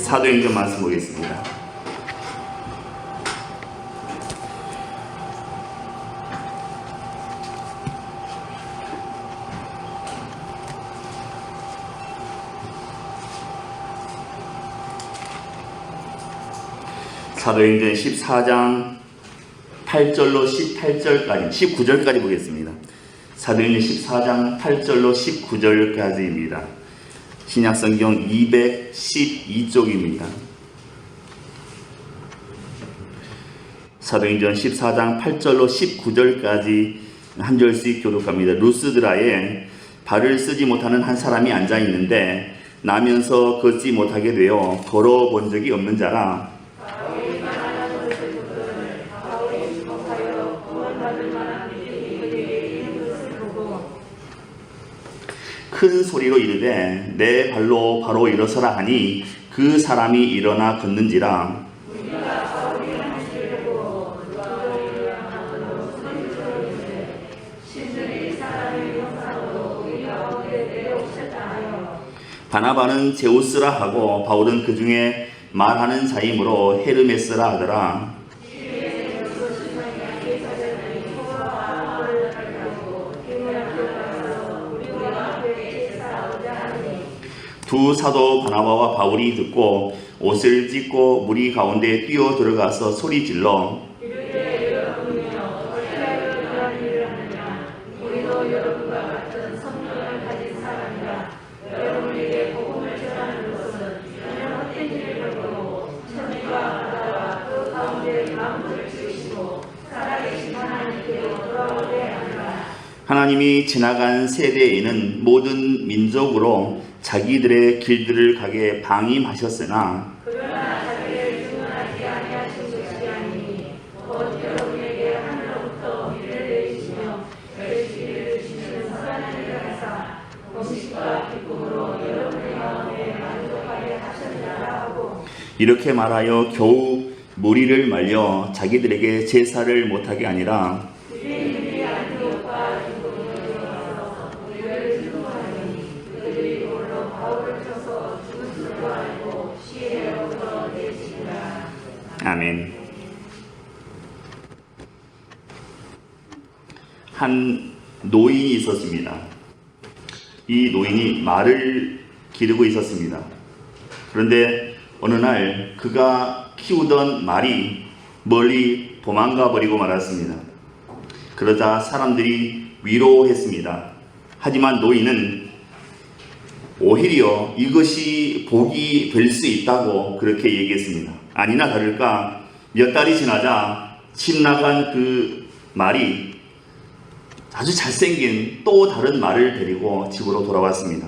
사도행전 말씀 보겠습니다. 사도행전 14장 8절로 18절까지 19절까지 보겠습니다. 사도행전 14장 8절로 19절까지입니다. 신약성경 212쪽입니다. 사도행전 14장 8절로 19절까지 한 절씩 교독합니다. 루스드라에 발을 쓰지 못하는 한 사람이 앉아 있는데 나면서 걷지 못하게 되어 걸어본 적이 없는 자라. 큰 소리로 이르되 내 발로 바로 일어서라 하니 그 사람이 일어나 걷는지라. 바나바는 제우스라 하고 바울은 그 중에 말하는 자이므로 헤르메스라 하더라. 두 사도 바나바와 바울이 듣고 옷을 찢고 무리 가운데 뛰어 들어가서 소리 질러 하나님이 지나간 세대에는 모든 민족으로 자기들의 길들을 가게 방임하셨으나 그러나 자기를 증언하지 아니하신 것이 아니니 곧 여러분에게 하늘로부터 비를 내리시며 열심히를 주시는 선한 일을 하사 공식과 기쁨으로 여러분의 마음에 만족하게 하셨느라 하고 이렇게 말하여 겨우 무리를 말려 자기들에게 제사를 못하게 아니라 아멘. 한 노인이 있었습니다. 이 노인이 말을 기르고 있었습니다. 그런데 어느 날 그가 키우던 말이 멀리 도망가 버리고 말았습니다. 그러자 사람들이 위로했습니다. 하지만 노인은 오히려 이것이 복이 될 수 있다고 그렇게 얘기했습니다. 아니나 다를까 몇 달이 지나자 집 나간 그 말이 아주 잘생긴 또 다른 말을 데리고 집으로 돌아왔습니다.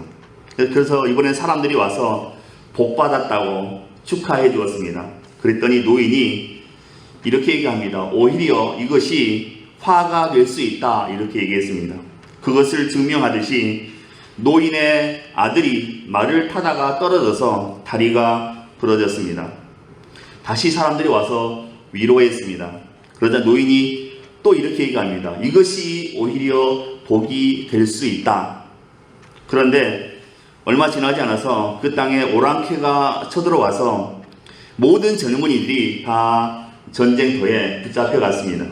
그래서 이번엔 사람들이 와서 복 받았다고 축하해 주었습니다. 그랬더니 노인이 이렇게 얘기합니다. 오히려 이것이 화가 될 수 있다 이렇게 얘기했습니다. 그것을 증명하듯이 노인의 아들이 말을 타다가 떨어져서 다리가 부러졌습니다. 다시 사람들이 와서 위로했습니다. 그러자 노인이 또 이렇게 얘기합니다. 이것이 오히려 복이 될 수 있다. 그런데 얼마 지나지 않아서 그 땅에 오랑캐가 쳐들어와서 모든 젊은이들이 다 전쟁터에 붙잡혀 갔습니다.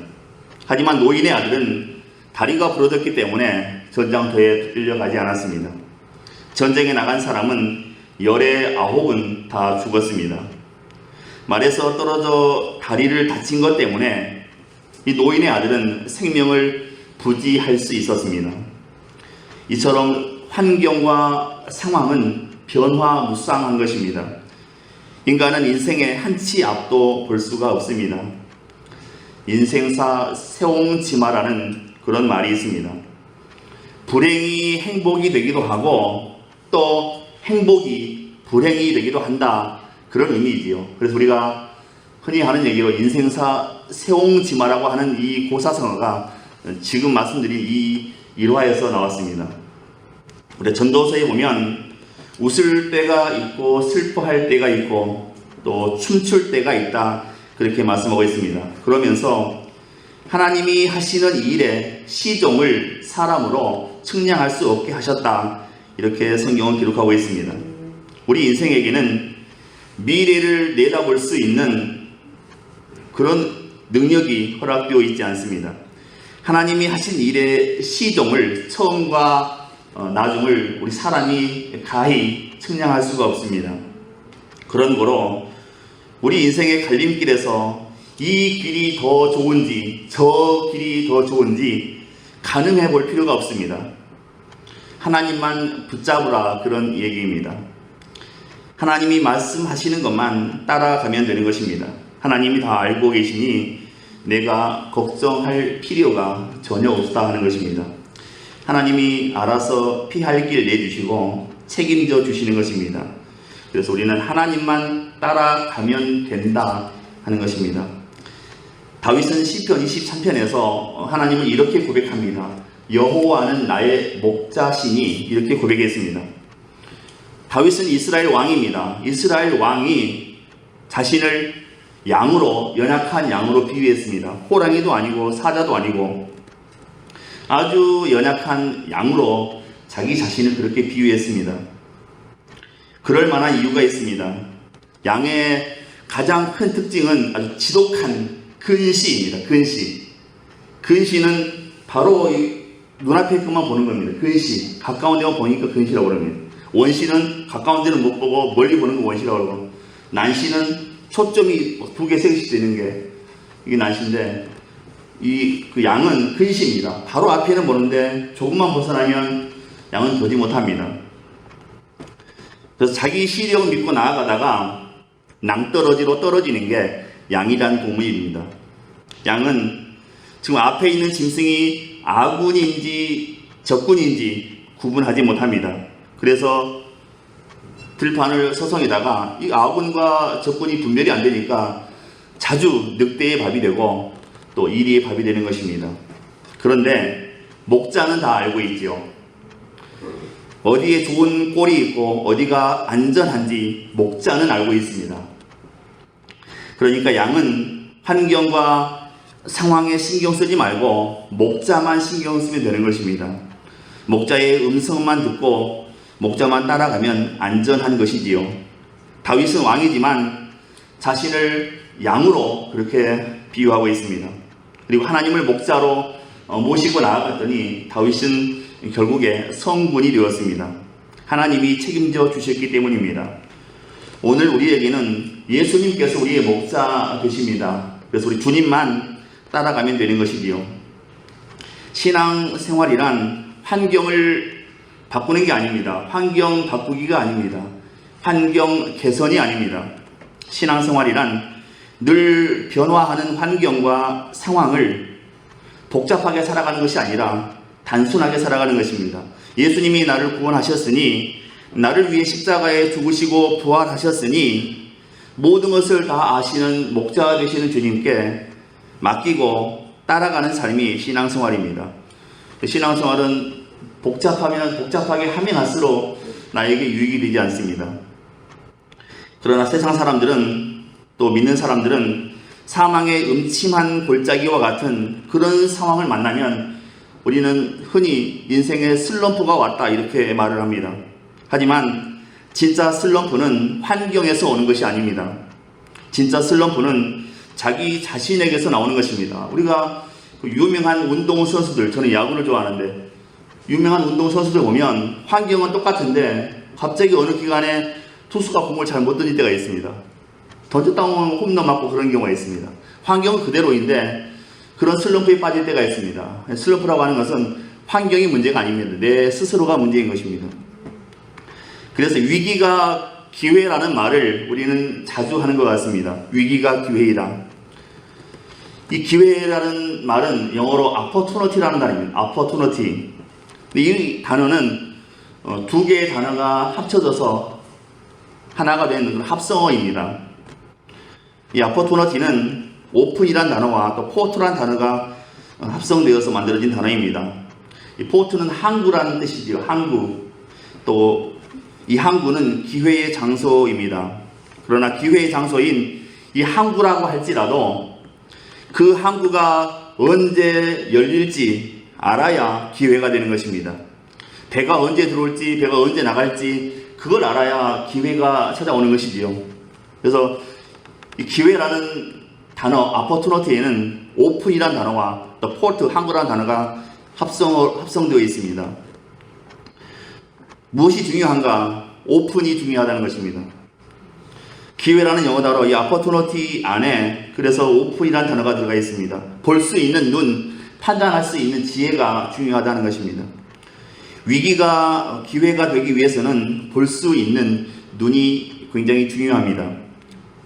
하지만 노인의 아들은 다리가 부러졌기 때문에 전장터에 끌려가지 않았습니다. 전쟁에 나간 사람은 열의 9은 다 죽었습니다. 말에서 떨어져 다리를 다친 것 때문에 이 노인의 아들은 생명을 부지할 수 있었습니다. 이처럼 환경과 상황은 변화무쌍한 것입니다. 인간은 인생의 한치 앞도 볼 수가 없습니다. 인생사 세옹지마라는 그런 말이 있습니다. 불행이 행복이 되기도 하고 또 행복이 불행이 되기도 한다. 그런 의미이지요. 그래서 우리가 흔히 하는 얘기로 인생사 세옹지마라고 하는 이 고사성어가 지금 말씀드린 이 일화에서 나왔습니다. 우리 전도서에 보면 웃을 때가 있고 슬퍼할 때가 있고 또 춤출 때가 있다 그렇게 말씀하고 있습니다. 그러면서 하나님이 하시는 이 일에 시종을 사람으로 측량할 수 없게 하셨다 이렇게 성경은 기록하고 있습니다. 우리 인생에게는 미래를 내다볼 수 있는 그런 능력이 허락되어 있지 않습니다. 하나님이 하신 일의 시종을, 처음과 나중을 우리 사람이 가히 측량할 수가 없습니다. 그런 거로 우리 인생의 갈림길에서 이 길이 더 좋은지 저 길이 더 좋은지 가늠해 볼 필요가 없습니다. 하나님만 붙잡으라, 그런 얘기입니다. 하나님이 말씀하시는 것만 따라가면 되는 것입니다. 하나님이 다 알고 계시니 내가 걱정할 필요가 전혀 없다 하는 것입니다. 하나님이 알아서 피할 길 내주시고 책임져 주시는 것입니다. 그래서 우리는 하나님만 따라가면 된다 하는 것입니다. 다윗은 시편 23편에서 하나님을 이렇게 고백합니다. 여호와는 나의 목자시니, 이렇게 고백했습니다. 다윗은 이스라엘 왕입니다. 이스라엘 왕이 자신을 양으로, 연약한 양으로 비유했습니다. 호랑이도 아니고 사자도 아니고 아주 연약한 양으로 자기 자신을 그렇게 비유했습니다. 그럴 만한 이유가 있습니다. 양의 가장 큰 특징은 아주 지독한 근시입니다. 근시. 근시는 바로 눈앞에 것만 보는 겁니다. 근시. 가까운 데만 보니까 근시라고 그럽니다. 원시는 가까운 데는 못 보고 멀리 보는 거 원시라고 그러고, 난시는 초점이 두 개, 세 개씩 되는 게 이게 난시인데, 그 양은 근시입니다. 바로 앞에는 보는데 조금만 벗어나면 양은 보지 못합니다. 그래서 자기 시력 믿고 나아가다가 낭떠러지로 떨어지는 게 양이란 동물입니다. 양은 지금 앞에 있는 짐승이 아군인지 적군인지 구분하지 못합니다. 그래서 들판을 서성이다가 이 아군과 적군이 분별이 안 되니까 자주 늑대의 밥이 되고 또 이리의 밥이 되는 것입니다. 그런데 목자는 다 알고 있죠. 어디에 좋은 꼴이 있고 어디가 안전한지 목자는 알고 있습니다. 그러니까 양은 환경과 상황에 신경 쓰지 말고 목자만 신경 쓰면 되는 것입니다. 목자의 음성만 듣고 목자만 따라가면 안전한 것이지요. 다윗은 왕이지만 자신을 양으로 그렇게 비유하고 있습니다. 그리고 하나님을 목자로 모시고 나아갔더니 다윗은 결국에 성군이 되었습니다. 하나님이 책임져 주셨기 때문입니다. 오늘 우리에게는 예수님께서 우리의 목자 되십니다. 그래서 우리 주님만 따라가면 되는 것이지요. 신앙생활이란 환경을 바꾸는 게 아닙니다. 환경 바꾸기가 아닙니다. 환경 개선이 아닙니다. 신앙생활이란 늘 변화하는 환경과 상황을 복잡하게 살아가는 것이 아니라 단순하게 살아가는 것입니다. 예수님이 나를 구원하셨으니, 나를 위해 십자가에 죽으시고 부활하셨으니 모든 것을 다 아시는 목자 되시는 주님께 맡기고 따라가는 삶이 신앙생활입니다. 신앙생활은 복잡하면 복잡하게 하면 할수록 나에게 유익이 되지 않습니다. 그러나 세상 사람들은, 또 믿는 사람들은 사망의 음침한 골짜기와 같은 그런 상황을 만나면 우리는 흔히 인생의 슬럼프가 왔다 이렇게 말을 합니다. 하지만 진짜 슬럼프는 환경에서 오는 것이 아닙니다. 진짜 슬럼프는 자기 자신에게서 나오는 것입니다. 우리가 유명한 운동선수들, 저는 야구를 좋아하는데 유명한 운동선수들 보면 환경은 똑같은데 갑자기 어느 기간에 투수가 공을 잘 못 던질 때가 있습니다. 던졌다 보면 홈런 맞고 그런 경우가 있습니다. 환경은 그대로인데 그런 슬럼프에 빠질 때가 있습니다. 슬럼프라고 하는 것은 환경이 문제가 아닙니다. 내 스스로가 문제인 것입니다. 그래서 위기가 기회라는 말을 우리는 자주 하는 것 같습니다. 위기가 기회이다. 이 기회라는 말은 영어로 opportunity라는 단어입니다. opportunity. 이 단어는 두 개의 단어가 합쳐져서 하나가 되는 그런 합성어입니다. 이 opportunity는 open이라는 단어와 또 port라는 단어가 합성되어서 만들어진 단어입니다. 이 port는 항구라는 뜻이지요. 항구. 또 이 항구는 기회의 장소입니다. 그러나 기회의 장소인 이 항구라고 할지라도 그 항구가 언제 열릴지 알아야 기회가 되는 것입니다. 배가 언제 들어올지, 배가 언제 나갈지 그걸 알아야 기회가 찾아오는 것이지요. 그래서 이 기회라는 단어, opportunity에는 open이라는 단어와 또 port, 항구라는 단어가 합성되어 있습니다. 무엇이 중요한가? open이 중요하다는 것입니다. 기회라는 영어 단어, 이 opportunity 안에 그래서 open이라는 단어가 들어가 있습니다. 볼 수 있는 눈, 판단할 수 있는 지혜가 중요하다는 것입니다. 위기가 기회가 되기 위해서는 볼 수 있는 눈이 굉장히 중요합니다.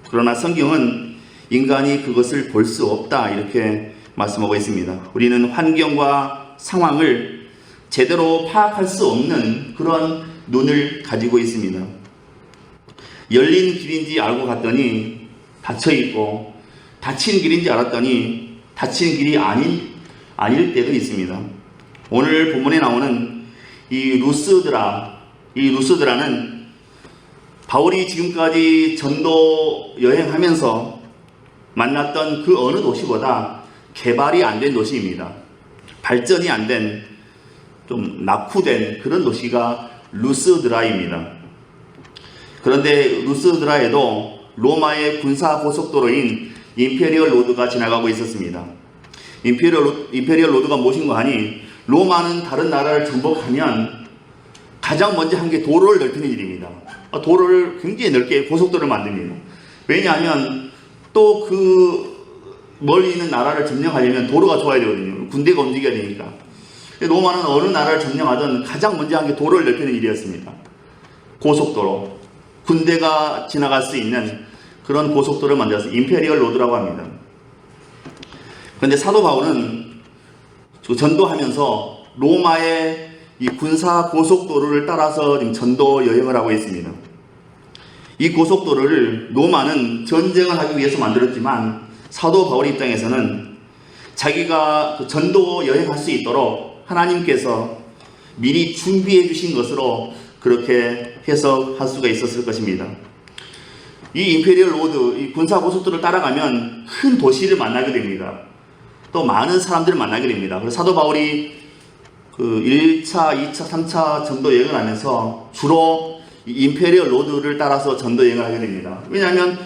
그러나 성경은 인간이 그것을 볼 수 없다 이렇게 말씀하고 있습니다. 우리는 환경과 상황을 제대로 파악할 수 없는 그런 눈을 가지고 있습니다. 열린 길인지 알고 갔더니 닫혀 있고, 닫힌 길인지 알았더니 닫힌 길이 아닐 때도 있습니다. 오늘 본문에 나오는 이 루스드라는 바울이 지금까지 전도 여행하면서 만났던 그 어느 도시보다 개발이 안 된 도시입니다. 발전이 안 된, 좀 낙후된 그런 도시가 루스드라입니다. 그런데 루스드라에도 로마의 군사 고속도로인 임페리얼 로드가 지나가고 있었습니다. 임페리얼 로드가 무엇인가 하니, 로마는 다른 나라를 정복하면 가장 먼저 한 게 도로를 넓히는 일입니다. 도로를 굉장히 넓게 고속도로를 만듭니다. 왜냐하면 또 그 멀리 있는 나라를 점령하려면 도로가 좋아야 되거든요. 군대가 움직여야 되니까. 로마는 어느 나라를 점령하든 가장 먼저 한 게 도로를 넓히는 일이었습니다. 고속도로, 군대가 지나갈 수 있는 그런 고속도로를 만들어서 임페리얼 로드라고 합니다. 그런데 사도 바울은 전도하면서 로마의 이 군사 고속도로를 따라서 지금 전도 여행을 하고 있습니다. 이 고속도로를 로마는 전쟁을 하기 위해서 만들었지만 사도 바울 입장에서는 자기가 전도 여행할 수 있도록 하나님께서 미리 준비해 주신 것으로 그렇게 해석할 수가 있었을 것입니다. 이 임페리얼 로드, 이 군사 고속도로를 따라가면 큰 도시를 만나게 됩니다. 또 많은 사람들을 만나게 됩니다. 그래서 사도 바울이 그 1차, 2차, 3차 전도 여행을 하면서 주로 이 임페리얼 로드를 따라서 전도 여행을 하게 됩니다. 왜냐하면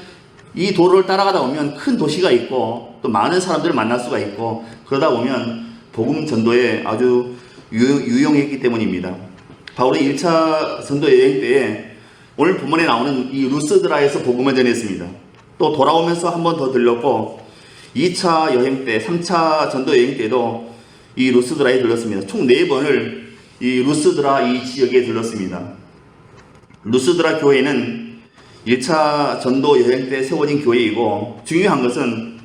이 도로를 따라가다 보면 큰 도시가 있고 또 많은 사람들을 만날 수가 있고, 그러다 보면 복음 전도에 아주 유용했기 때문입니다. 바울이 1차 전도 여행 때에 오늘 본문에 나오는 이 루스드라에서 복음을 전했습니다. 또 돌아오면서 한 번 더 들렸고, 2차 여행 때, 3차 전도 여행 때도 이 루스드라에 들렀습니다. 총 4번을 이 루스드라 이 지역에 들렀습니다. 루스드라 교회는 1차 전도 여행 때 세워진 교회이고, 중요한 것은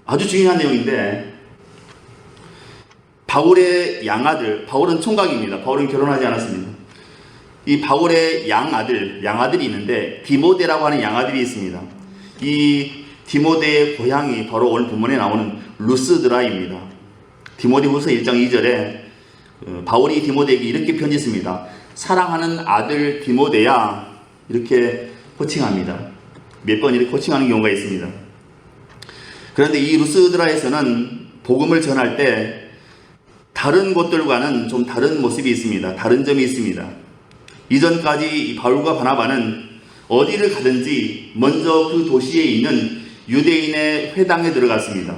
아주 중요한 내용인데, 바울의 양아들, 바울은 총각입니다. 바울은 결혼하지 않았습니다. 이 바울의 양아들이 있는데 디모데라고 하는 양아들이 있습니다. 이 디모데의 고향이 바로 오늘 본문에 나오는 루스드라입니다. 디모데후서 1장 2절에 바울이 디모데에게 이렇게 편지했습니다. 사랑하는 아들 디모데야, 이렇게 호칭합니다. 몇 번 이렇게 호칭하는 경우가 있습니다. 그런데 이 루스드라에서는 복음을 전할 때 다른 곳들과는 좀 다른 모습이 있습니다. 다른 점이 있습니다. 이전까지 바울과 바나바는 어디를 가든지 먼저 그 도시에 있는 유대인의 회당에 들어갔습니다.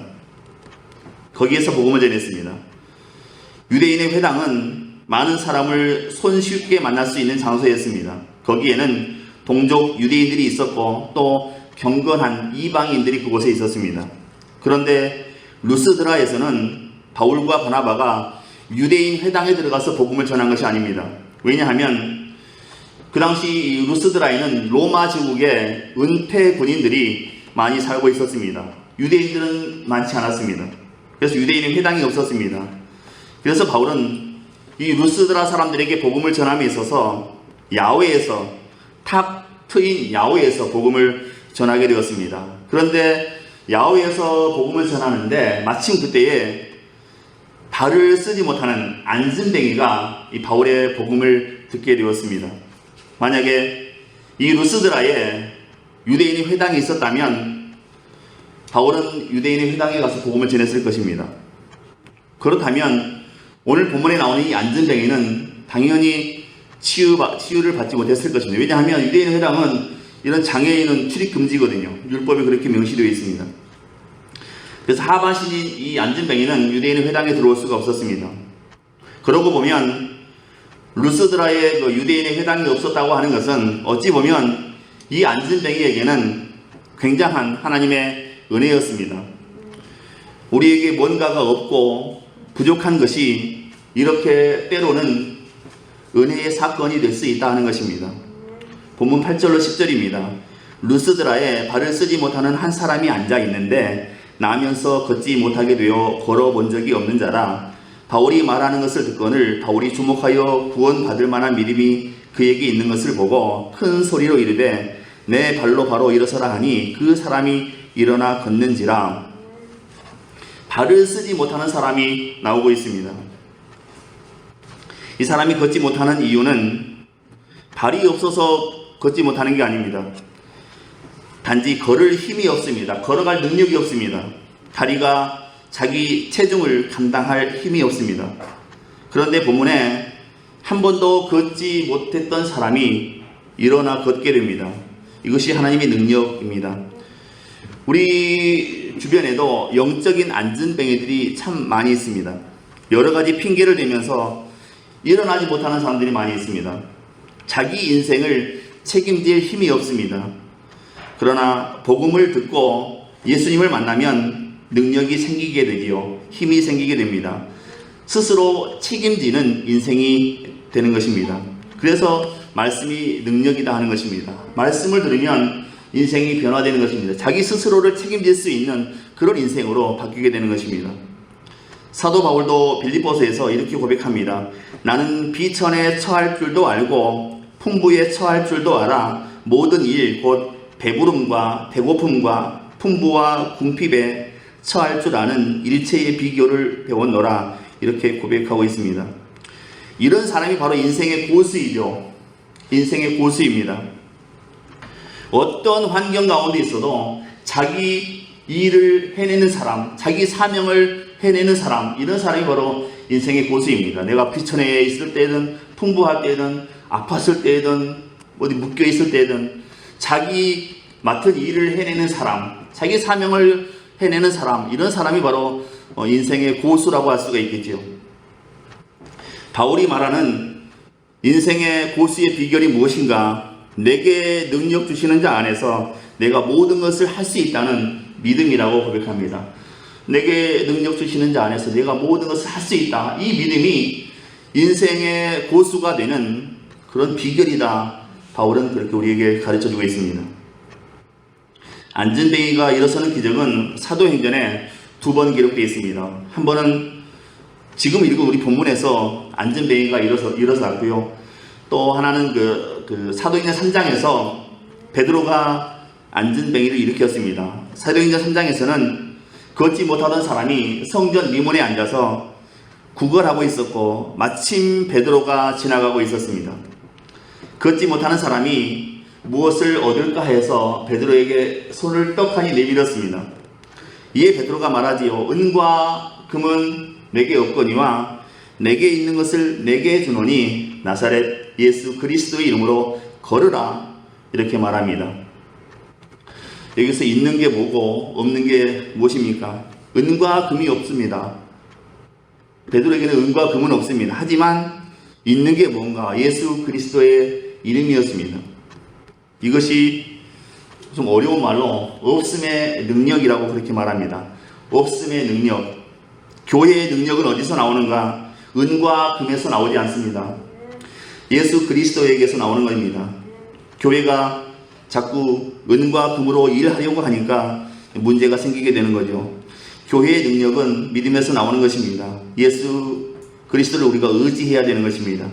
거기에서 복음을 전했습니다. 유대인의 회당은 많은 사람을 손쉽게 만날 수 있는 장소였습니다. 거기에는 동족 유대인들이 있었고 또 경건한 이방인들이 그곳에 있었습니다. 그런데 루스드라에서는 바울과 바나바가 유대인 회당에 들어가서 복음을 전한 것이 아닙니다. 왜냐하면 그 당시 루스드라에는 로마 제국의 은퇴 군인들이 많이 살고 있었습니다. 유대인들은 많지 않았습니다. 그래서 유대인의 회당이 없었습니다. 그래서 바울은 이 루스드라 사람들에게 복음을 전함에 있어서 야외에서, 탁 트인 야외에서 복음을 전하게 되었습니다. 그런데 야외에서 복음을 전하는데 마침 그때에 발을 쓰지 못하는 안진뱅이가 이 바울의 복음을 듣게 되었습니다. 만약에 이 루스드라에 유대인의 회당이 있었다면 바울은 유대인의 회당에 가서 복음을 전했을 것입니다. 그렇다면 오늘 본문에 나오는 이 안진뱅이는 당연히 치유를 받지 못했을 것입니다. 왜냐하면 유대인의 회당은 이런 장애인은 출입 금지거든요. 율법에 그렇게 명시되어 있습니다. 그래서 하반신인 이 안진뱅이는 유대인의 회당에 들어올 수가 없었습니다. 그러고 보면 루스드라의 그 유대인의 회당이 없었다고 하는 것은 어찌 보면 이 안진뱅이에게는 굉장한 하나님의 은혜였습니다. 우리에게 뭔가가 없고 부족한 것이 이렇게 때로는 은혜의 사건이 될 수 있다 하는 것입니다. 본문 8절로 10절입니다. 루스드라에 발을 쓰지 못하는 한 사람이 앉아 있는데 나면서 걷지 못하게 되어 걸어본 적이 없는 자라. 바울이 말하는 것을 듣거늘 바울이 주목하여 구원받을 만한 믿음이 그에게 있는 것을 보고 큰 소리로 이르되 내 발로 바로 일어서라 하니 그 사람이 일어나 걷는지라. 발을 쓰지 못하는 사람이 나오고 있습니다. 이 사람이 걷지 못하는 이유는 발이 없어서 걷지 못하는 게 아닙니다. 단지 걸을 힘이 없습니다. 걸어갈 능력이 없습니다. 다리가 자기 체중을 감당할 힘이 없습니다. 그런데 본문에 한 번도 걷지 못했던 사람이 일어나 걷게 됩니다. 이것이 하나님의 능력입니다. 우리 주변에도 영적인 안진뱅이들이 참 많이 있습니다. 여러 가지 핑계를 대면서 일어나지 못하는 사람들이 많이 있습니다. 자기 인생을 책임질 힘이 없습니다. 그러나 복음을 듣고 예수님을 만나면 능력이 생기게 되지요. 힘이 생기게 됩니다. 스스로 책임지는 인생이 되는 것입니다. 그래서 말씀이 능력이다 하는 것입니다. 말씀을 들으면 인생이 변화되는 것입니다. 자기 스스로를 책임질 수 있는 그런 인생으로 바뀌게 되는 것입니다. 사도 바울도 빌립보서에서 이렇게 고백합니다. 나는 비천에 처할 줄도 알고 풍부에 처할 줄도 알아. 모든 일 곧 배부름과 배고픔과 풍부와 궁핍에 처할 줄 아는 일체의 비교를 배웠노라. 이렇게 고백하고 있습니다. 이런 사람이 바로 인생의 고수이죠. 인생의 고수입니다. 어떤 환경 가운데 있어도 자기 일을 해내는 사람, 자기 사명을 해내는 사람, 이런 사람이 바로 인생의 고수입니다. 내가 비천에 있을 때든 풍부할 때든 아팠을 때든 어디 묶여 있을 때든 자기 맡은 일을 해내는 사람, 자기 사명을 해내는 사람, 이런 사람이 바로 인생의 고수라고 할 수가 있겠죠. 바울이 말하는 인생의 고수의 비결이 무엇인가? 내게 능력 주시는 자 안에서 내가 모든 것을 할 수 있다는 믿음이라고 고백합니다. 내게 능력 주시는 자 안에서 내가 모든 것을 할 수 있다. 이 믿음이 인생의 고수가 되는 그런 비결이다. 바울은 그렇게 우리에게 가르쳐주고 있습니다. 안진뱅이가 일어서는 기적은 사도행전에 2번 기록되어 있습니다. 한 번은 지금 읽은 우리 본문에서 안진뱅이가 일어났고요. 또 하나는 사도행전 3장에서 베드로가 안진뱅이를 일으켰습니다. 사도행전 3장에서는 걷지 못하던 사람이 성전 미문에 앉아서 구걸하고 있었고 마침 베드로가 지나가고 있었습니다. 걷지 못하는 사람이 무엇을 얻을까 해서 베드로에게 손을 떡하니 내밀었습니다. 이에 베드로가 말하지요. 은과 금은 내게 없거니와 내게 있는 것을 내게 주노니 나사렛 예수 그리스도의 이름으로 걸으라. 이렇게 말합니다. 여기서 있는 게 뭐고 없는 게 무엇입니까? 은과 금이 없습니다. 베드로에게는 은과 금은 없습니다. 하지만 있는 게 뭔가? 예수 그리스도의 이름이었습니다. 이것이 좀 어려운 말로 없음의 능력이라고 그렇게 말합니다. 없음의 능력. 교회의 능력은 어디서 나오는가? 은과 금에서 나오지 않습니다. 예수 그리스도에게서 나오는 겁니다. 교회가 자꾸 은과 금으로 일하려고 하니까 문제가 생기게 되는 거죠. 교회의 능력은 믿음에서 나오는 것입니다. 예수 그리스도를 우리가 의지해야 되는 것입니다.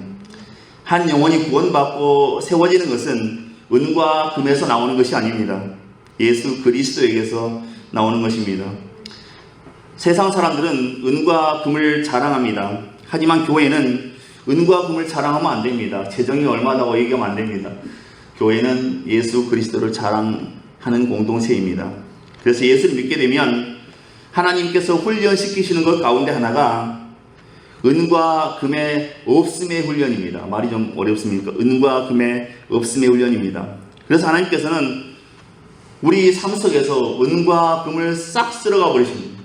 한 영혼이 구원받고 세워지는 것은 은과 금에서 나오는 것이 아닙니다. 예수 그리스도에게서 나오는 것입니다. 세상 사람들은 은과 금을 자랑합니다. 하지만 교회는 은과 금을 자랑하면 안 됩니다. 재정이 얼마다고 얘기하면 안 됩니다. 교회는 예수 그리스도를 자랑하는 공동체입니다. 그래서 예수를 믿게 되면 하나님께서 훈련시키시는 것 가운데 하나가 은과 금의 없음의 훈련입니다. 말이 좀 어렵습니까? 은과 금의 없음의 훈련입니다. 그래서 하나님께서는 우리 삶 속에서 은과 금을 싹 쓸어가 버리십니다.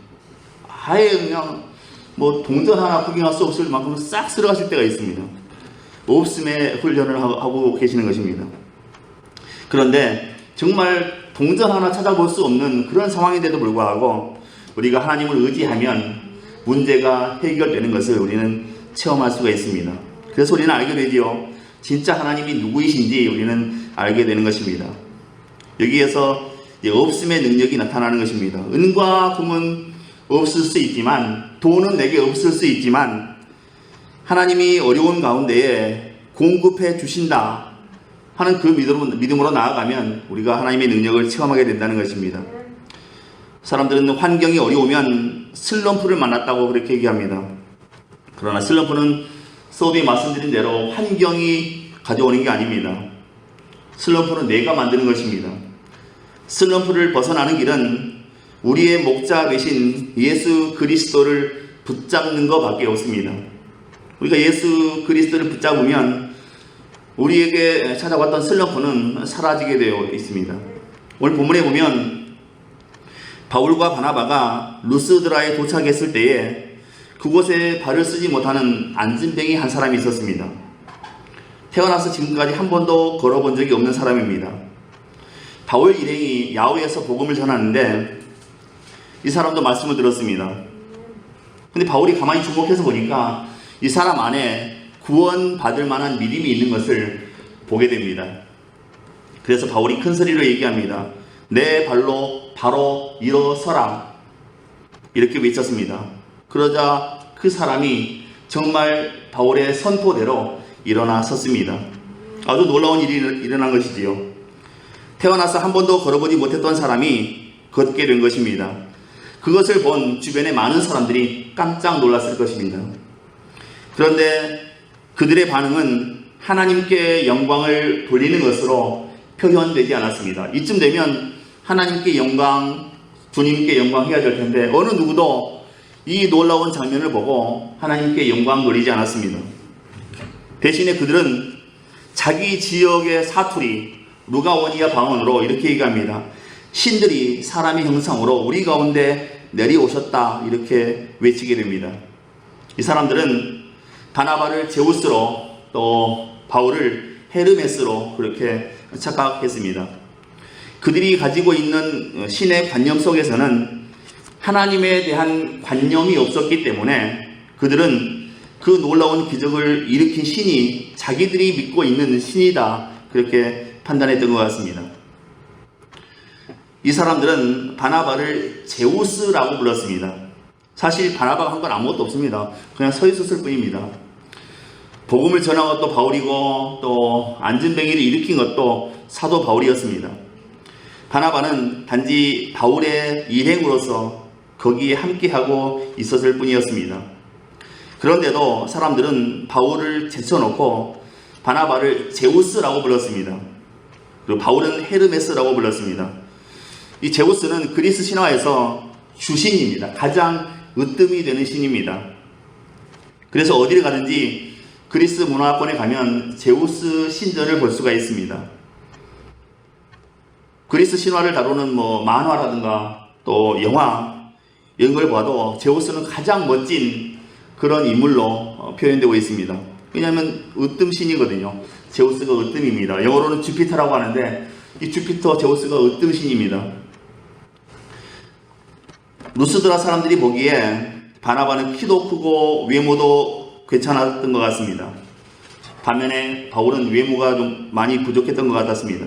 아예 그냥 뭐 동전 하나 구경할 수 없을 만큼 싹 쓸어가실 때가 있습니다. 없음의 훈련을 하고 계시는 것입니다. 그런데 정말 동전 하나 찾아볼 수 없는 그런 상황인데도 불구하고 우리가 하나님을 의지하면 문제가 해결되는 것을 우리는 체험할 수가 있습니다. 그래서 우리는 알게 되지요. 진짜 하나님이 누구이신지 우리는 알게 되는 것입니다. 여기에서 없음의 능력이 나타나는 것입니다. 은과 금은 없을 수 있지만, 돈은 내게 없을 수 있지만 하나님이 어려운 가운데에 공급해 주신다 하는 그 믿음으로 나아가면 우리가 하나님의 능력을 체험하게 된다는 것입니다. 사람들은 환경이 어려우면 슬럼프를 만났다고 그렇게 얘기합니다. 그러나 슬럼프는 서두에 말씀드린 대로 환경이 가져오는 게 아닙니다. 슬럼프는 내가 만드는 것입니다. 슬럼프를 벗어나는 길은 우리의 목자 되신 예수 그리스도를 붙잡는 것밖에 없습니다. 우리가 예수 그리스도를 붙잡으면 우리에게 찾아왔던 슬럼프는 사라지게 되어 있습니다. 오늘 본문에 보면 바울과 바나바가 루스드라에 도착했을 때에 그곳에 발을 쓰지 못하는 안진뱅이 한 사람이 있었습니다. 태어나서 지금까지 한 번도 걸어본 적이 없는 사람입니다. 바울 일행이 야외에서 복음을 전하는데 이 사람도 말씀을 들었습니다. 근데 바울이 가만히 주목해서 보니까 이 사람 안에 구원받을 만한 믿음이 있는 것을 보게 됩니다. 그래서 바울이 큰 소리로 얘기합니다. 내 발로 바로 일어서라. 이렇게 외쳤습니다. 그러자 그 사람이 정말 바울의 선포대로 일어나 섰습니다. 아주 놀라운 일이 일어난 것이지요. 태어나서 한 번도 걸어보지 못했던 사람이 걷게 된 것입니다. 그것을 본 주변의 많은 사람들이 깜짝 놀랐을 것입니다. 그런데 그들의 반응은 하나님께 영광을 돌리는 것으로 표현되지 않았습니다. 이쯤 되면 하나님께 영광, 주님께 영광 해야 될 텐데 어느 누구도 이 놀라운 장면을 보고 하나님께 영광 돌리지 않았습니다. 대신에 그들은 자기 지역의 사투리 루가원이야 방언으로 이렇게 얘기합니다. 신들이 사람의 형상으로 우리 가운데 내려오셨다 이렇게 외치게 됩니다. 이 사람들은 바나바를 제우스로 또 바울을 헤르메스로 그렇게 착각했습니다. 그들이 가지고 있는 신의 관념 속에서는 하나님에 대한 관념이 없었기 때문에 그들은 그 놀라운 기적을 일으킨 신이 자기들이 믿고 있는 신이다 그렇게 판단했던 것 같습니다. 이 사람들은 바나바를 제우스라고 불렀습니다. 사실 바나바가 한 건 아무것도 없습니다. 그냥 서 있었을 뿐입니다. 복음을 전한 것도 바울이고 또 안진뱅이를 일으킨 것도 사도 바울이었습니다. 바나바는 단지 바울의 일행으로서 거기에 함께하고 있었을 뿐이었습니다. 그런데도 사람들은 바울을 제쳐놓고 바나바를 제우스라고 불렀습니다. 그리고 바울은 헤르메스라고 불렀습니다. 이 제우스는 그리스 신화에서 주신입니다. 가장 으뜸이 되는 신입니다. 그래서 어디를 가든지 그리스 문화권에 가면 제우스 신전을 볼 수가 있습니다. 그리스 신화를 다루는 만화라든가 또 영화 이런 걸 봐도 제우스는 가장 멋진 그런 인물로 표현되고 있습니다. 왜냐하면 으뜸신이거든요. 제우스가 으뜸입니다. 영어로는 주피터라고 하는데 이 주피터 제우스가 으뜸신입니다. 루스드라 사람들이 보기에 바나바는 키도 크고 외모도 괜찮았던 것 같습니다. 반면에 바울은 외모가 좀 많이 부족했던 것 같았습니다.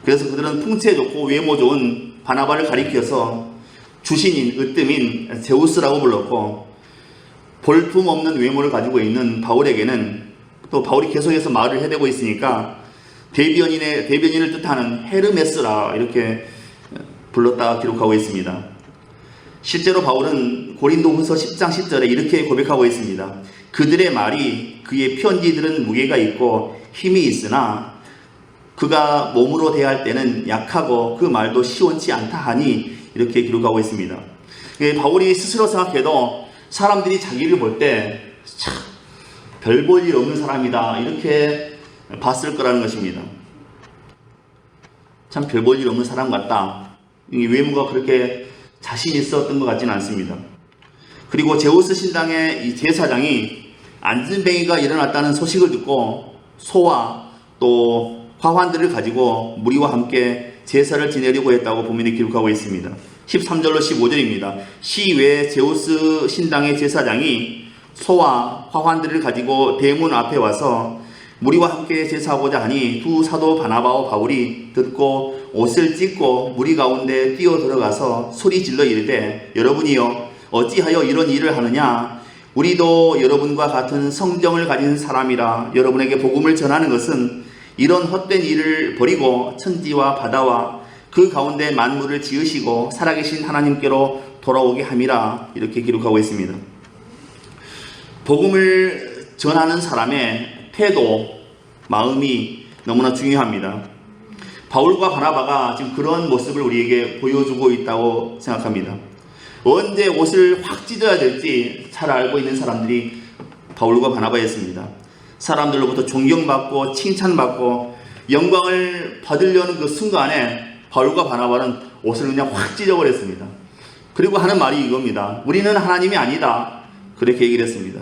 그래서 그들은 풍채 좋고 외모 좋은 바나바를 가리켜서 주신인 으뜸인 제우스라고 불렀고 볼품없는 외모를 가지고 있는 바울에게는 또 바울이 계속해서 말을 해대고 있으니까 대변인을 뜻하는 헤르메스라 이렇게 불렀다 기록하고 있습니다. 실제로 바울은 고린도후서 10장 10절에 이렇게 고백하고 있습니다. 그들의 말이 그의 편지들은 무게가 있고 힘이 있으나 그가 몸으로 대할 때는 약하고 그 말도 시원치 않다 하니 이렇게 기록하고 있습니다. 바울이 스스로 생각해도 사람들이 자기를 볼 때 참 별 볼 일 없는 사람이다 이렇게 봤을 거라는 것입니다. 참 별 볼 일 없는 사람 같다. 이 외모가 그렇게 자신 있었던 것 같지는 않습니다. 그리고 제우스 신당의 이 제사장이 안진뱅이가 일어났다는 소식을 듣고 소와 또 화환들을 가지고 무리와 함께 제사를 지내려고 했다고 본문에 기록하고 있습니다. 13절로 15절입니다. 시외 제우스 신당의 제사장이 소와 화환들을 가지고 대문 앞에 와서 무리와 함께 제사하고자 하니 두 사도 바나바와 바울이 듣고 옷을 찢고 무리 가운데 뛰어 들어가서 소리 질러 이르되 여러분이여 어찌하여 이런 일을 하느냐? 우리도 여러분과 같은 성정을 가진 사람이라 여러분에게 복음을 전하는 것은 이런 헛된 일을 버리고 천지와 바다와 그 가운데 만물을 지으시고 살아계신 하나님께로 돌아오게 함이라 이렇게 기록하고 있습니다. 복음을 전하는 사람의 태도, 마음이 너무나 중요합니다. 바울과 바나바가 지금 그런 모습을 우리에게 보여주고 있다고 생각합니다. 언제 옷을 확 찢어야 될지 잘 알고 있는 사람들이 바울과 바나바였습니다. 사람들로부터 존경받고 칭찬받고 영광을 받으려는 그 순간에 바울과 바나바는 옷을 그냥 확 찢어버렸습니다. 그리고 하는 말이 이겁니다. 우리는 하나님이 아니다. 그렇게 얘기를 했습니다.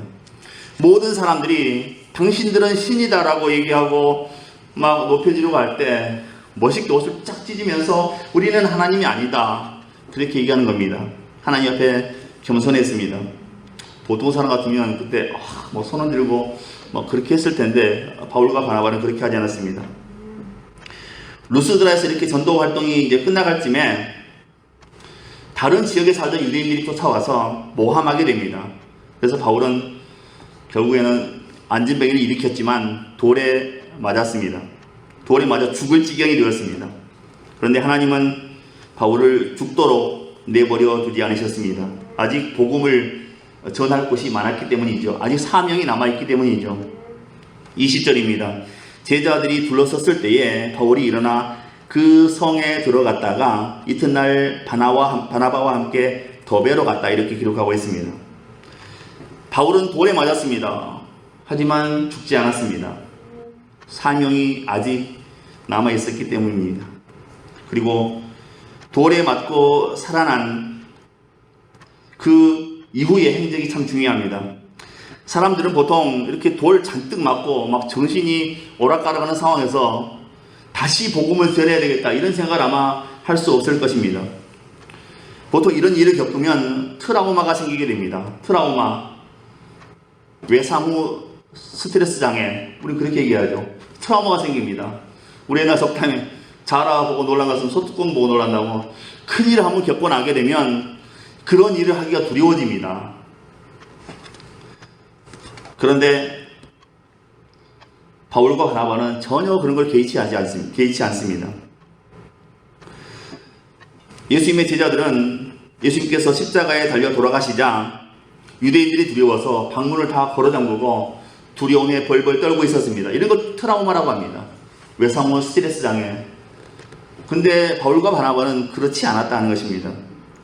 모든 사람들이 당신들은 신이다라고 얘기하고 막 높여지려고 할 때 멋있게 옷을 쫙 찢으면서 우리는 하나님이 아니다. 그렇게 얘기하는 겁니다. 하나님 앞에 겸손했습니다. 보통 사람 같으면 그때 뭐 손을 들고 뭐 그렇게 했을 텐데 바울과 바나바는 그렇게 하지 않았습니다. 루스드라에서 이렇게 전도 활동이 이제 끝나갈 쯤에 다른 지역에 살던 유대인들이 쫓아와서 모함하게 됩니다. 그래서 바울은 결국에는 안진뱅이를 일으켰지만 돌에 맞았습니다. 돌에 맞아 죽을 지경이 되었습니다. 그런데 하나님은 바울을 죽도록 내버려 두지 않으셨습니다. 아직 복음을 전할 곳이 많았기 때문이죠. 아직 사명이 남아있기 때문이죠. 20절입니다. 제자들이 둘러섰을 때에 바울이 일어나 그 성에 들어갔다가 이튿날 바나바와 함께 더베로 갔다 이렇게 기록하고 있습니다. 바울은 돌에 맞았습니다. 하지만 죽지 않았습니다. 사명이 아직 남아있었기 때문입니다. 그리고 돌에 맞고 살아난 그 이후의 행적이 참 중요합니다. 사람들은 보통 이렇게 돌 잔뜩 맞고 막 정신이 오락가락하는 상황에서 다시 복음을 전해야 되겠다 이런 생각을 아마 할 수 없을 것입니다. 보통 이런 일을 겪으면 트라우마가 생기게 됩니다. 트라우마, 외상 후 스트레스 장애, 우리는 그렇게 얘기하죠. 트라우마가 생깁니다. 우리 옛날 속담에 자라 보고 놀란 것은 소뚜껑 보고 놀란다고. 큰일을 한번 겪고 나게 되면 그런 일을 하기가 두려워집니다. 그런데 바울과 바나바는 전혀 그런 걸 개의치 않습니다. 예수님의 제자들은 예수님께서 십자가에 달려 돌아가시자 유대인들이 두려워서 방문을 다 걸어 잠그고 두려움에 벌벌 떨고 있었습니다. 이런 걸 트라우마라고 합니다. 외상후 스트레스 장애. 근데 바울과 바나바는 그렇지 않았다는 것입니다.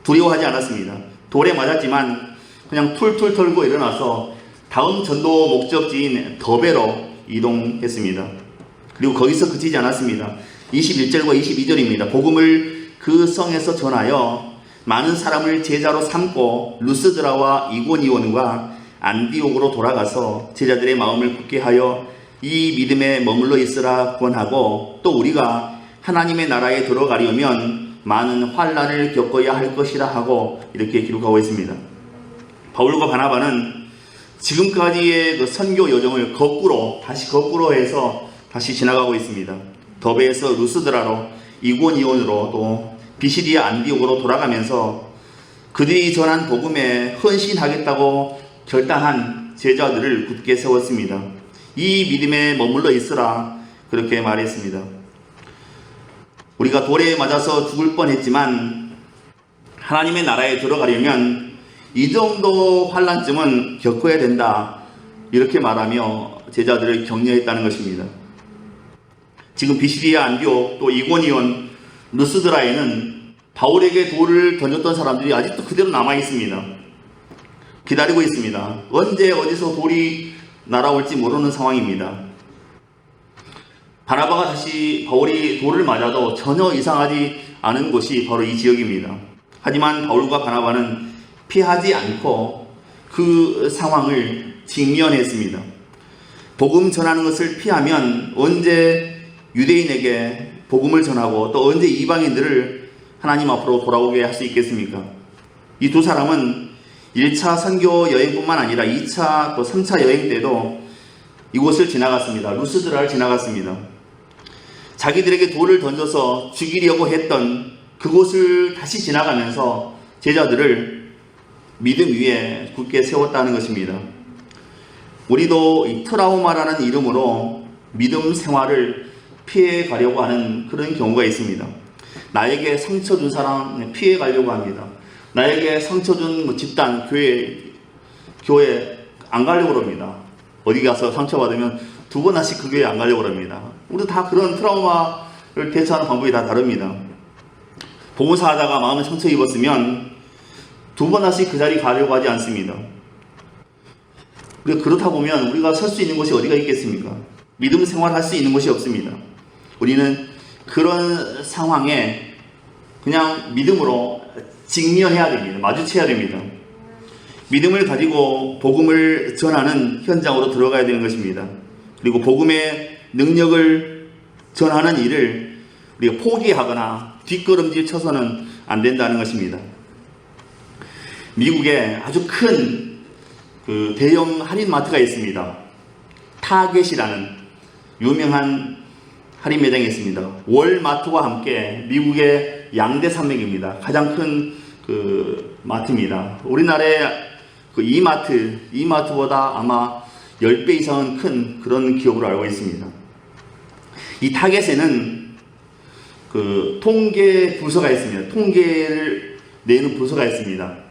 두려워하지 않았습니다. 돌에 맞았지만 그냥 툴툴 털고 일어나서 다음 전도 목적지인 더베로 이동했습니다. 그리고 거기서 그치지 않았습니다. 21절과 22절입니다. 복음을 그 성에서 전하여 많은 사람을 제자로 삼고 루스드라와 이고니온과 안디옥으로 돌아가서 제자들의 마음을 굳게 하여 이 믿음에 머물러 있으라 권하고 또 우리가 하나님의 나라에 들어가려면 많은 환난을 겪어야 할 것이라 하고 이렇게 기록하고 있습니다. 바울과 바나바는 지금까지의 그 선교 여정을 다시 거꾸로 해서 다시 지나가고 있습니다. 더베에서 루스드라로 이고니온으로 또 비시디아 안디옥으로 돌아가면서 그들이 전한 복음에 헌신하겠다고 결단한 제자들을 굳게 세웠습니다. 이 믿음에 머물러 있으라 그렇게 말했습니다. 우리가 돌에 맞아서 죽을 뻔했지만 하나님의 나라에 들어가려면 이 정도 환난쯤은 겪어야 된다 이렇게 말하며 제자들을 격려했다는 것입니다. 지금 비시디아 안디옥 또 이고니온 루스드라에는 바울에게 돌을 던졌던 사람들이 아직도 그대로 남아 있습니다. 기다리고 있습니다. 언제 어디서 돌이 날아올지 모르는 상황입니다. 바나바가 다시 바울이 돌을 맞아도 전혀 이상하지 않은 곳이 바로 이 지역입니다. 하지만 바울과 바나바는 피하지 않고 그 상황을 직면했습니다. 복음 전하는 것을 피하면 언제 유대인에게 복음을 전하고 또 언제 이방인들을 하나님 앞으로 돌아오게 할 수 있겠습니까? 이 두 사람은 1차 선교 여행뿐만 아니라 2차 또 3차 여행 때도 이곳을 지나갔습니다. 루스드라를 지나갔습니다. 자기들에게 돌을 던져서 죽이려고 했던 그곳을 다시 지나가면서 제자들을 믿음 위에 굳게 세웠다는 것입니다. 우리도 이 트라우마라는 이름으로 믿음 생활을 피해 가려고 하는 그런 경우가 있습니다. 나에게 상처 준 사람 피해 가려고 합니다. 나에게 상처 준 집단, 교회 안 가려고 합니다. 어디 가서 상처받으면 두 번 다시 그 교회 안 가려고 합니다. 우리도 다 그런 트라우마를 대처하는 방법이 다 다릅니다. 복음사 하다가 마음에 상처 입었으면 두 번 다시 그 자리 가려고 하지 않습니다. 그렇다 보면 우리가 설 수 있는 곳이 어디가 있겠습니까? 믿음 생활할 수 있는 곳이 없습니다. 우리는 그런 상황에 그냥 믿음으로 직면해야 됩니다. 마주쳐야 됩니다. 믿음을 가지고 복음을 전하는 현장으로 들어가야 되는 것입니다. 그리고 복음의 능력을 전하는 일을 우리가 포기하거나 뒷걸음질 쳐서는 안 된다는 것입니다. 미국에 아주 큰 그 대형 할인마트가 있습니다. 타겟이라는 유명한 할인 매장이 있습니다. 월마트와 함께 미국의 양대 산맥입니다. 가장 큰 그 마트입니다. 우리나라의 그 이마트보다 아마 10배 이상은 큰 그런 기업으로 알고 있습니다. 이 타겟에는 그 통계 부서가 있습니다. 통계를 내는 부서가 있습니다.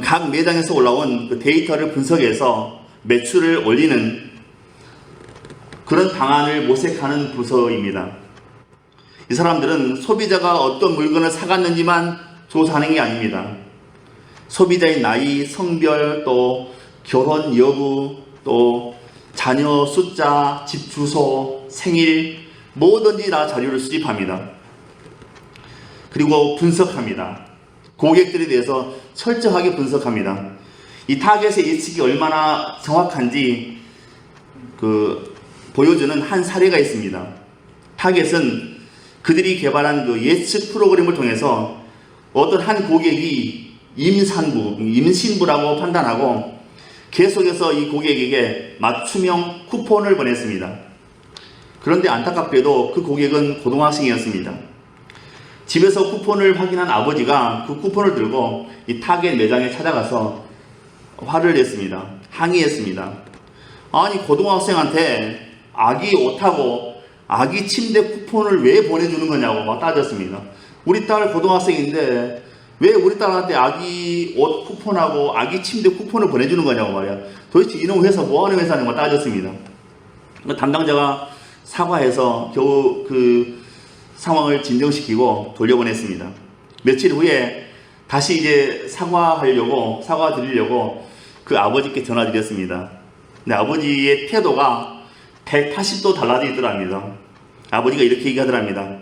각 매장에서 올라온 그 데이터를 분석해서 매출을 올리는 그런 방안을 모색하는 부서입니다. 이 사람들은 소비자가 어떤 물건을 사갔는지만 조사하는 게 아닙니다. 소비자의 나이, 성별, 또 결혼 여부, 또 자녀 숫자, 집 주소, 생일 뭐든지 다 자료를 수집합니다. 그리고 분석합니다. 고객들에 대해서 철저하게 분석합니다. 이 타겟의 예측이 얼마나 정확한지 보여주는 한 사례가 있습니다. 타겟은 그들이 개발한 그 예측 프로그램을 통해서 어떤 한 고객이 임신부라고 판단하고 계속해서 이 고객에게 맞춤형 쿠폰을 보냈습니다. 그런데 안타깝게도 그 고객은 고등학생이었습니다. 집에서 쿠폰을 확인한 아버지가 그 쿠폰을 들고 이 타겟 매장에 찾아가서 화를 냈습니다. 항의했습니다. 아니, 고등학생한테 아기 옷하고 아기 침대 쿠폰을 왜 보내주는 거냐고 막 따졌습니다. 우리 딸 고등학생인데 왜 우리 딸한테 아기 옷 쿠폰하고 아기 침대 쿠폰을 보내주는 거냐고 말이야. 도대체 이놈 회사 뭐하는 회사냐고 따졌습니다. 담당자가 사과해서 겨우 그 상황을 진정시키고 돌려보냈습니다. 며칠 후에 다시 이제 사과드리려고 그 아버지께 전화드렸습니다. 근데 아버지의 태도가 180도 달라져 있더랍니다. 아버지가 이렇게 얘기하더랍니다.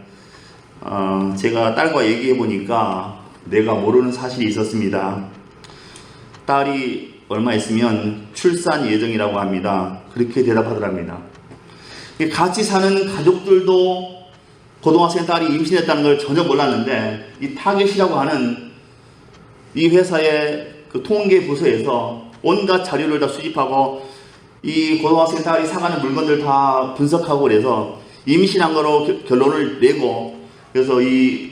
제가 딸과 얘기해 보니까 내가 모르는 사실이 있었습니다. 딸이 얼마 있으면 출산 예정이라고 합니다. 그렇게 대답하더랍니다. 같이 사는 가족들도 고등학생 딸이 임신했다는 걸 전혀 몰랐는데 이 타겟이라고 하는 이 회사의 그 통계 부서에서 온갖 자료를 다 수집하고 이 고등학생 딸이 사가는 물건들 다 분석하고 그래서 임신한 거로 결론을 내고 그래서 이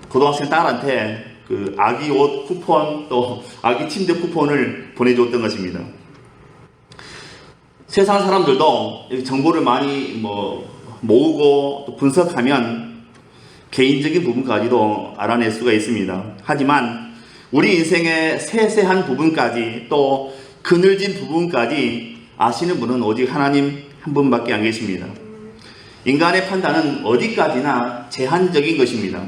고등학생 딸한테 그 아기 옷 쿠폰 또 아기 침대 쿠폰을 보내줬던 것입니다. 세상 사람들도 정보를 많이 모으고 또 분석하면 개인적인 부분까지도 알아낼 수가 있습니다. 하지만 우리 인생의 세세한 부분까지 또 그늘진 부분까지 아시는 분은 오직 하나님 한 분밖에 안 계십니다. 인간의 판단은 어디까지나 제한적인 것입니다.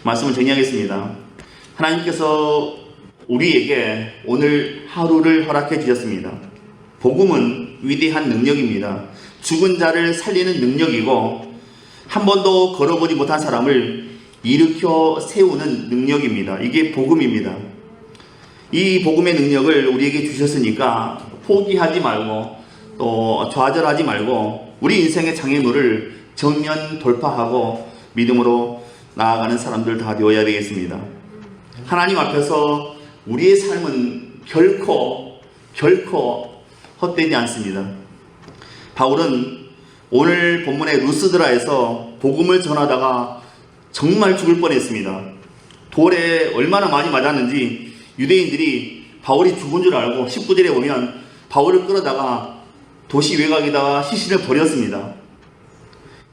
말씀을 정리하겠습니다. 하나님께서 우리에게 오늘 하루를 허락해 주셨습니다. 복음은 위대한 능력입니다. 죽은 자를 살리는 능력이고 한 번도 걸어보지 못한 사람을 일으켜 세우는 능력입니다. 이게 복음입니다. 이 복음의 능력을 우리에게 주셨으니까 포기하지 말고 또 좌절하지 말고 우리 인생의 장애물을 정면 돌파하고 믿음으로 나아가는 사람들 다 되어야 되겠습니다. 하나님 앞에서 우리의 삶은 결코 헛되지 않습니다. 바울은 오늘 본문의 루스드라에서 복음을 전하다가 정말 죽을 뻔했습니다. 돌에 얼마나 많이 맞았는지 유대인들이 바울이 죽은 줄 알고 19절에 보면 바울을 끌어다가 도시 외곽에다가 시신을 버렸습니다.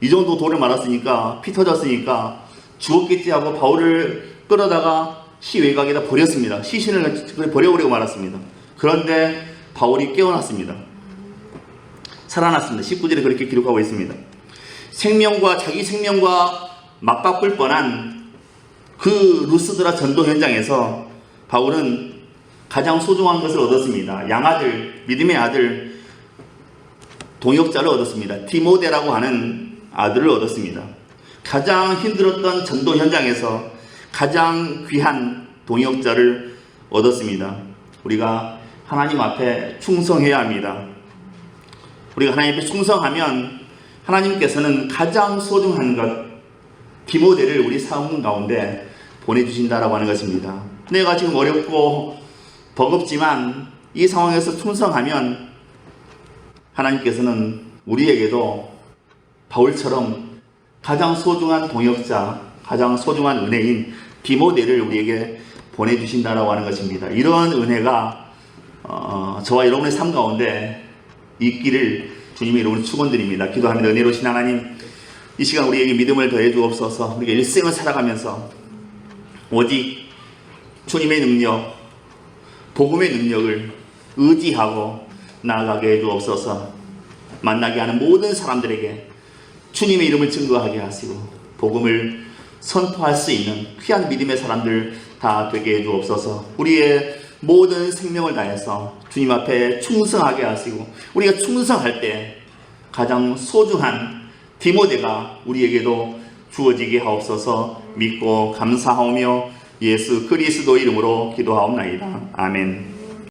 이 정도 돌을 맞았으니까 피 터졌으니까 죽었겠지 하고 바울을 끌어다가 시 외곽에다 버렸습니다. 시신을 버려버리고 말았습니다. 그런데 바울이 깨어났습니다. 살아났습니다. 19절에 그렇게 기록하고 있습니다. 자기 생명과 맞바꿀 뻔한 그 루스드라 전도 현장에서 바울은 가장 소중한 것을 얻었습니다. 양아들, 믿음의 아들, 동역자를 얻었습니다. 디모데라고 하는 아들을 얻었습니다. 가장 힘들었던 전도 현장에서 가장 귀한 동역자를 얻었습니다. 우리가 하나님 앞에 충성해야 합니다. 우리가 하나님 앞에 충성하면 하나님께서는 가장 소중한 것 디모데를 우리 삶 가운데 보내주신다라고 하는 것입니다. 내가 지금 어렵고 버겁지만 이 상황에서 충성하면 하나님께서는 우리에게도 바울처럼 가장 소중한 동역자, 가장 소중한 은혜인 디모데를 우리에게 보내주신다라고 하는 것입니다. 이런 은혜가 저와 여러분의 삶 가운데 있기를 주님의 이름으로 축원드립니다. 기도합니다. 은혜로우신 하나님, 이 시간 우리에게 믿음을 더해 주옵소서. 우리가 일생을 살아가면서 오직 주님의 능력, 복음의 능력을 의지하고 나아가게 해 주옵소서. 만나게 하는 모든 사람들에게 주님의 이름을 증거하게 하시고 복음을 선포할 수 있는 귀한 믿음의 사람들 다 되게 해 주옵소서. 우리의 모든 생명을 다해서 주님 앞에 충성하게 하시고 우리가 충성할 때 가장 소중한 디모데가 우리에게도 주어지게 하옵소서. 믿고 감사하오며 예수 그리스도 이름으로 기도하옵나이다. 아멘.